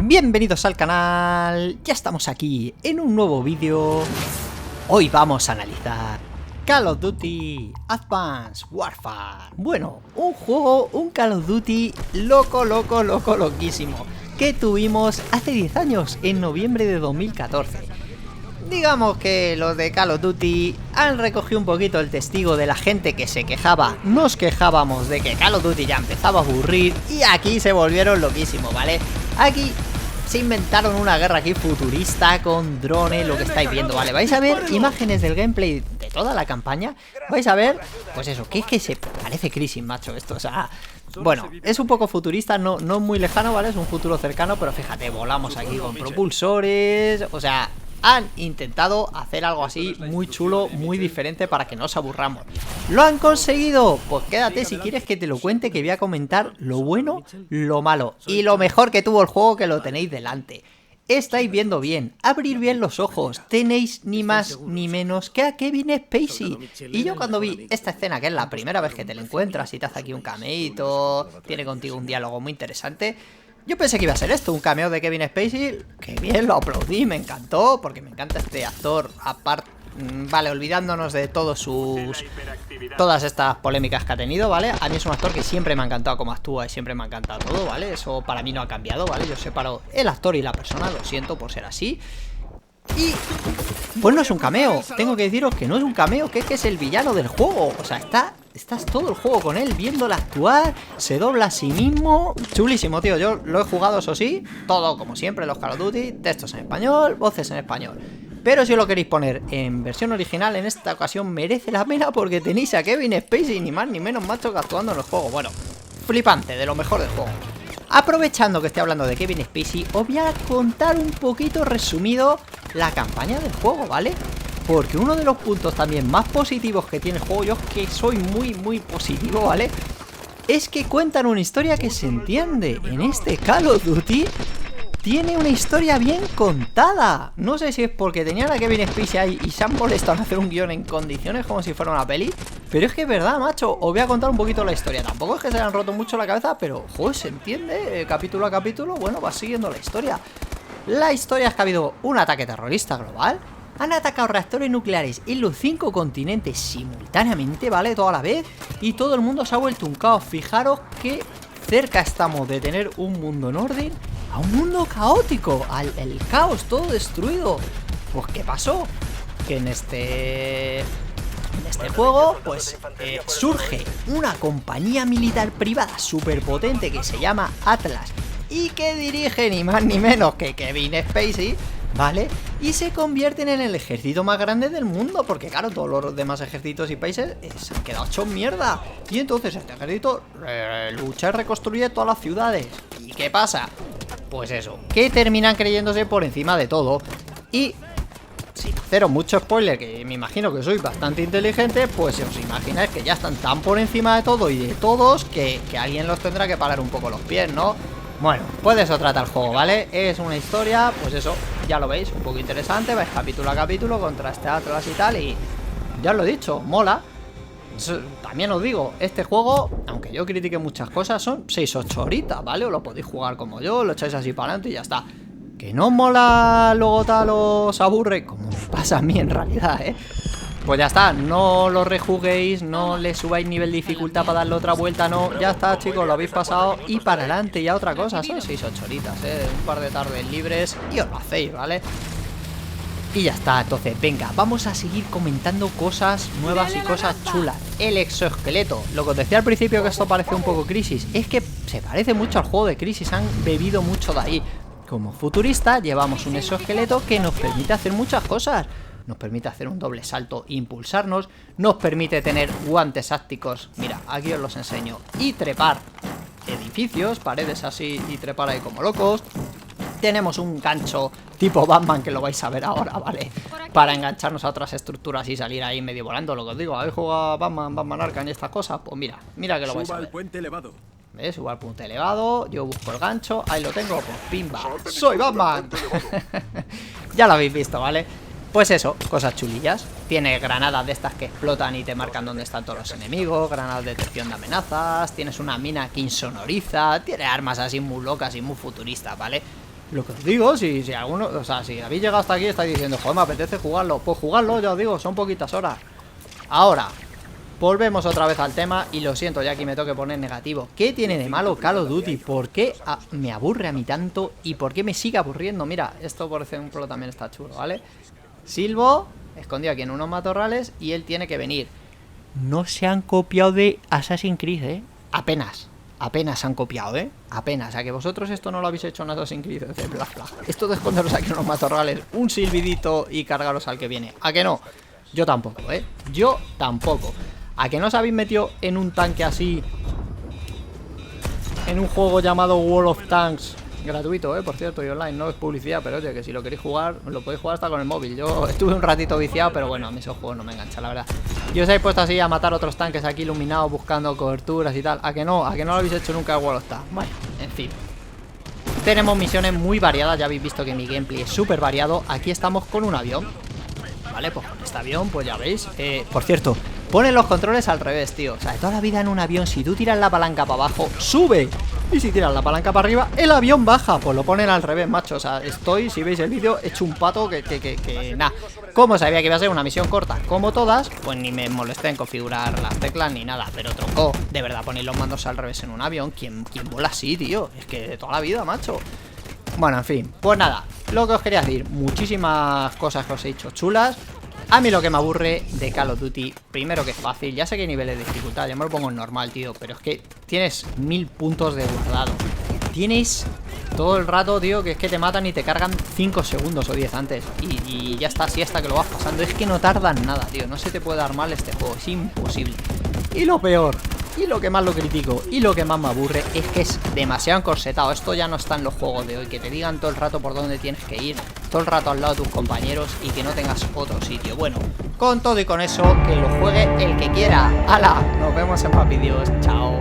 Bienvenidos al canal, ya estamos aquí en un nuevo vídeo. Hoy vamos a analizar Call of Duty Advanced Warfare. Bueno, un juego, un Call of Duty loquísimo que tuvimos hace 10 años, en noviembre de 2014. Digamos que los de Call of Duty han recogido un poquito el testigo de la gente que se quejaba. Nos quejábamos de que Call of Duty ya empezaba a aburrir y aquí se volvieron loquísimos, ¿vale? Aquí se inventaron una guerra aquí futurista con drones, lo que estáis viendo, ¿vale? Vais a ver imágenes del gameplay de toda la campaña. Vais a ver, pues eso, que es que se parece Crisis, macho, esto, o sea... Bueno, es un poco futurista, no muy lejano, ¿vale? Es un futuro cercano, pero fíjate, volamos aquí con propulsores, o sea... Han intentado hacer algo así muy chulo, muy diferente para que no os aburramos. ¿Lo han conseguido? Pues quédate si quieres que te lo cuente, que voy a comentar lo bueno, lo malo y lo mejor que tuvo el juego, que lo tenéis delante. Estáis viendo bien, abrir bien los ojos, tenéis ni más ni menos que a Kevin Spacey. Y yo cuando vi esta escena, que es la primera vez que te lo encuentras y te hace aquí un cameito, tiene contigo un diálogo muy interesante... Yo pensé que iba a ser esto, un cameo de Kevin Spacey, que bien, lo aplaudí, me encantó, porque me encanta este actor, aparte, vale, olvidándonos de todas estas polémicas que ha tenido, ¿vale? A mí es un actor que siempre me ha encantado cómo actúa y siempre me ha encantado todo, ¿vale? Eso para mí no ha cambiado, ¿vale? Yo separo el actor y la persona, lo siento por ser así. Y pues no es un cameo, tengo que deciros que no es un cameo, que es el villano del juego. O sea, estás todo el juego con él, viéndola actuar, se dobla a sí mismo. Chulísimo, tío, yo lo he jugado, eso sí, todo como siempre, los Call of Duty, textos en español, voces en español. Pero si lo queréis poner en versión original, en esta ocasión merece la pena, porque tenéis a Kevin Spacey, ni más ni menos, macho, que actuando en el juego. Bueno, flipante, de lo mejor del juego. Aprovechando que estoy hablando de Kevin Spacey, os voy a contar un poquito resumido la campaña del juego, ¿vale? Porque uno de los puntos también más positivos que tiene el juego, yo es que soy muy positivo, ¿vale? Es que cuentan una historia que se entiende. En este Call of Duty tiene una historia bien contada. No sé si es porque tenían a Kevin Spacey ahí y se han molestado en hacer un guión en condiciones como si fuera una peli, pero es que es verdad, macho. Os voy a contar un poquito la historia. Tampoco es que se hayan roto mucho la cabeza, pero, joder, se entiende, capítulo a capítulo. Bueno, va siguiendo la historia. La historia es que ha habido un ataque terrorista global. Han atacado reactores nucleares en los 5 continentes simultáneamente, ¿vale? Toda la vez. Y todo el mundo se ha vuelto un caos. Fijaros que cerca estamos de tener un mundo en orden a un mundo caótico, el caos, todo destruido. Pues ¿qué pasó? Que en este juego pues surge una compañía militar privada súper potente que se llama Atlas y que dirige ni más ni menos que Kevin Spacey, ¿vale? Y se convierten en el ejército más grande del mundo, porque claro, todos los demás ejércitos y países se han quedado hechos mierda. Y entonces este ejército lucha y reconstruye todas las ciudades. ¿Y qué pasa? Pues eso, que terminan creyéndose por encima de todo. Y sin haceros mucho spoiler, que me imagino que sois bastante inteligentes, pues os imagináis que ya están tan por encima de todo y de todos que alguien los tendrá que parar un poco los pies, ¿no? Bueno, pues de eso trata el juego, ¿vale? Es una historia, pues eso, ya lo veis, un poco interesante, vais capítulo a capítulo contra este Atlas y tal, y ya os lo he dicho, mola. También os digo, este juego, aunque yo critique muchas cosas, son 6-8 horitas, ¿vale? Os lo podéis jugar como yo, lo echáis así para adelante y ya está. Que no mola, luego tal, os aburre, como me pasa a mí en realidad, ¿eh? Pues ya está, no lo rejuguéis, no le subáis nivel de dificultad para darle otra vuelta, no. Ya está, chicos, lo habéis pasado y para adelante. Ya otra cosa, son 6-8 horitas, un par de tardes libres y os lo hacéis, ¿vale? Y ya está, entonces, venga, vamos a seguir comentando cosas nuevas y cosas chulas. El exoesqueleto, lo que os decía al principio, que esto parece un poco Crisis, es que se parece mucho al juego de Crisis, han bebido mucho de ahí. Como futurista llevamos un exoesqueleto que nos permite hacer muchas cosas. Nos permite hacer un doble salto e impulsarnos. Nos permite tener guantes ácticos. Mira, aquí os los enseño. Y trepar edificios, paredes así, y trepar ahí como locos. Tenemos un gancho tipo Batman, que lo vais a ver ahora, ¿vale? Para engancharnos a otras estructuras y salir ahí medio volando. Lo que os digo, ¿habéis jugado a Batman Arkham y estas cosas? Pues mira que lo vais a ver. ¿Ves? Subo al puente elevado, yo busco el gancho, ahí lo tengo, pues pimba. ¡Soy Batman! Ya lo habéis visto, ¿vale? Pues eso, cosas chulillas. Tiene granadas de estas que explotan y te marcan dónde están todos los enemigos, granadas de detección de amenazas, tienes una mina que insonoriza, tiene armas así muy locas y muy futuristas, ¿vale? Lo que os digo, si alguno, o sea, si habéis llegado hasta aquí y estáis diciendo, joder, me apetece jugarlo, pues jugarlo, ya os digo, son poquitas horas. Ahora, volvemos otra vez al tema y lo siento, ya aquí me tengo que poner negativo. ¿Qué tiene de malo Call of Duty? ¿Por qué me aburre a mí tanto? ¿Y por qué me sigue aburriendo? Mira, esto por ejemplo también está chulo, ¿vale? Silvo, escondido aquí en unos matorrales y él tiene que venir. No se han copiado de Assassin's Creed, ¿eh? Apenas han copiado, ¿eh? Apenas, a que vosotros esto no lo habéis hecho en Assassin's Creed de Black Flag. Esto de esconderos aquí en unos matorrales, un silbidito y cargaros al que viene. ¿A que no? Yo tampoco, ¿eh? Yo tampoco. ¿A que no os habéis metido en un tanque así? En un juego llamado World of Tanks. Gratuito, por cierto, y online, no es publicidad, pero oye, que si lo queréis jugar, lo podéis jugar hasta con el móvil. Yo estuve un ratito viciado, pero bueno, a mí esos juegos no me enganchan, la verdad. Y os habéis puesto así a matar otros tanques aquí iluminados, buscando coberturas y tal. ¿A que no? ¿A que no lo habéis hecho nunca en World of Tanks? Bueno, en fin. Tenemos misiones muy variadas, ya habéis visto que mi gameplay es súper variado. Aquí estamos con un avión. Vale, pues con este avión, pues ya veis. Por cierto, ponen los controles al revés, tío. O sea, de toda la vida en un avión, si tú tiras la palanca para abajo, sube. Y si tiras la palanca para arriba, el avión baja. Pues lo ponen al revés, macho. O sea, estoy, si veis el vídeo, hecho un pato que nada. Como sabía que iba a ser una misión corta, como todas, pues ni me molesté en configurar las teclas ni nada. Pero tronco, de verdad, ponéis los mandos al revés en un avión. ¿Quién vuela así, tío? Es que de toda la vida, macho. Bueno, en fin, pues nada, lo que os quería decir, muchísimas cosas que os he dicho chulas. A mí lo que me aburre de Call of Duty, primero que es fácil, ya sé que hay niveles de dificultad, ya me lo pongo en normal, tío, pero es que tienes 1000 puntos de guardado. Tienes todo el rato, tío, que es que te matan y te cargan 5 segundos o 10 antes. Y ya está así hasta que lo vas pasando. Es que no tardan nada, tío, no se te puede dar mal este juego, es imposible. Y lo peor, y lo que más lo critico, y lo que más me aburre, es que es demasiado encorsetado. Esto ya no está en los juegos de hoy, que te digan todo el rato por dónde tienes que ir, todo el rato al lado de tus compañeros y que no tengas otro sitio. Bueno, con todo y con eso, que lo juegue el que quiera. ¡Hala! Nos vemos en más vídeos. Chao.